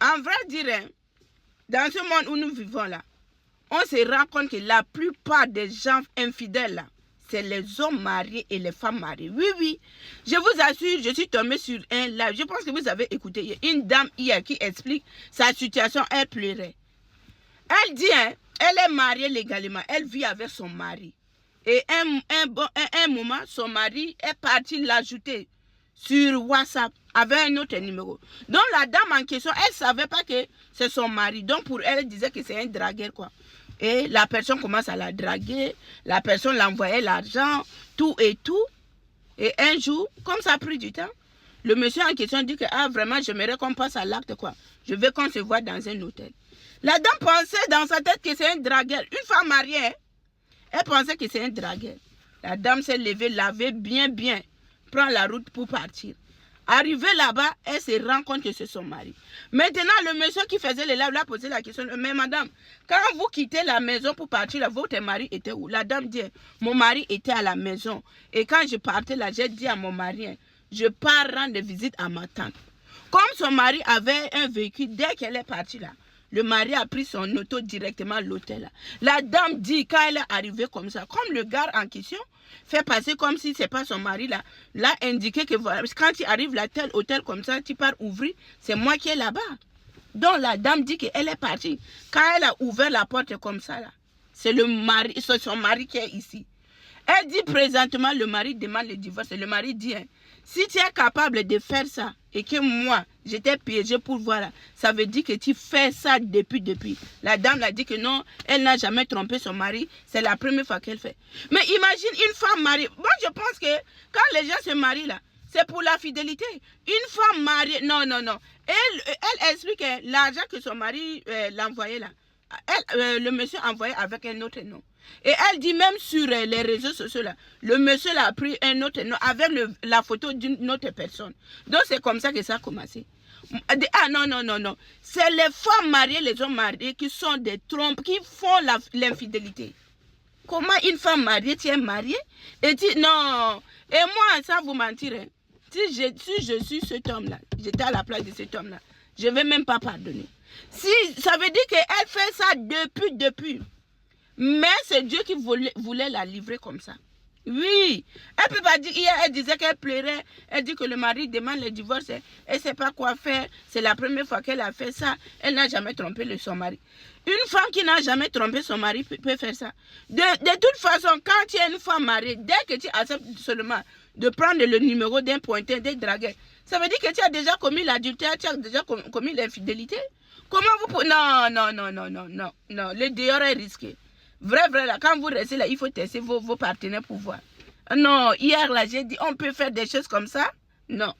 En vrai dire, hein, dans ce monde où nous vivons là, on se rend compte que la plupart des gens infidèles là, c'est les hommes mariés et les femmes mariées. Oui, oui. Je vous assure, je suis tombée sur un live. Je pense que vous avez écouté une dame hier qui explique sa situation. Elle pleurait. Elle dit, hein, elle est mariée légalement. Elle vit avec son mari. Et un moment, son mari est parti l'ajouter sur WhatsApp avec un autre numéro. Donc la dame en question, elle ne savait pas que c'est son mari. Donc pour elle, elle disait que c'est un dragueur, quoi. Et la personne commence à la draguer, la personne l'envoyait l'argent, tout et tout. Et un jour, comme ça a pris du temps, le monsieur en question dit que ah, vraiment, j'aimerais qu'on passe à l'acte, quoi. Je veux qu'on se voit dans un hôtel. La dame pensait dans sa tête que c'est un dragueur. Une femme mariée, hein, elle pensait que c'est un dragueur. La dame s'est levée, lavée bien, prend la route pour partir. Arrivée là-bas, elle se rend compte que c'est son mari. Maintenant, le monsieur qui faisait les lives l'a posé la question, mais madame, quand vous quittez la maison pour partir, là, votre mari était où? La dame dit, mon mari était à la maison. Et quand je partais là, j'ai dit à mon mari, je pars rendre visite à ma tante. Comme son mari avait un véhicule, dès qu'elle est partie là, le mari a pris son auto directement à l'hôtel. La dame dit, quand elle est arrivée comme ça, comme le gars en question fait passer comme si ce n'est pas son mari, là, l'a indiqué que voilà, quand tu arrives à tel hôtel comme ça, tu pars ouvrir, c'est moi qui est là-bas. Donc la dame dit qu'elle est partie. Quand elle a ouvert la porte comme ça, là, c'est son mari qui est ici. Elle dit présentement, le mari demande le divorce. Et le mari dit, hein, si tu es capable de faire ça et que moi, j'étais piégé pour voir, là, ça veut dire que tu fais ça depuis. La dame a dit que non, elle n'a jamais trompé son mari. C'est la première fois qu'elle fait. Mais imagine une femme mariée. Moi, je pense que quand les gens se marient là, c'est pour la fidélité. Une femme mariée, non. Elle explique que l'argent que son mari l'envoyait là, le monsieur envoyait avec un autre nom. Et elle dit même sur les réseaux sociaux là, le monsieur a pris un autre nom avec la photo d'une autre personne. Donc c'est comme ça que ça a commencé. Ah non. C'est les femmes mariées, les hommes mariés qui sont des trompes, qui font l'infidélité. Comment une femme mariée, tu es mariée et tu... Non. Et moi, sans vous mentir, hein, si je suis cet homme-là, j'étais à la place de cet homme-là, je ne vais même pas pardonner. Si, ça veut dire qu'elle fait ça depuis. Mais c'est Dieu qui voulait la livrer comme ça. Oui. Elle ne peut pas dire, hier elle disait qu'elle pleurait, elle dit que le mari demande le divorce, elle ne sait pas quoi faire, c'est la première fois qu'elle a fait ça, elle n'a jamais trompé son mari. Une femme qui n'a jamais trompé son mari peut faire ça. De toute façon, quand tu es une femme mariée, dès que tu acceptes seulement de prendre le numéro d'un pointeur, d'un dragueur, ça veut dire que tu as déjà commis l'adultère, tu as déjà commis l'infidélité. Comment vous pouvez... Non, le dehors est risqué. Vrai, là, quand vous restez là, il faut tester vos partenaires pour voir. Non, hier là, j'ai dit, on peut faire des choses comme ça? Non.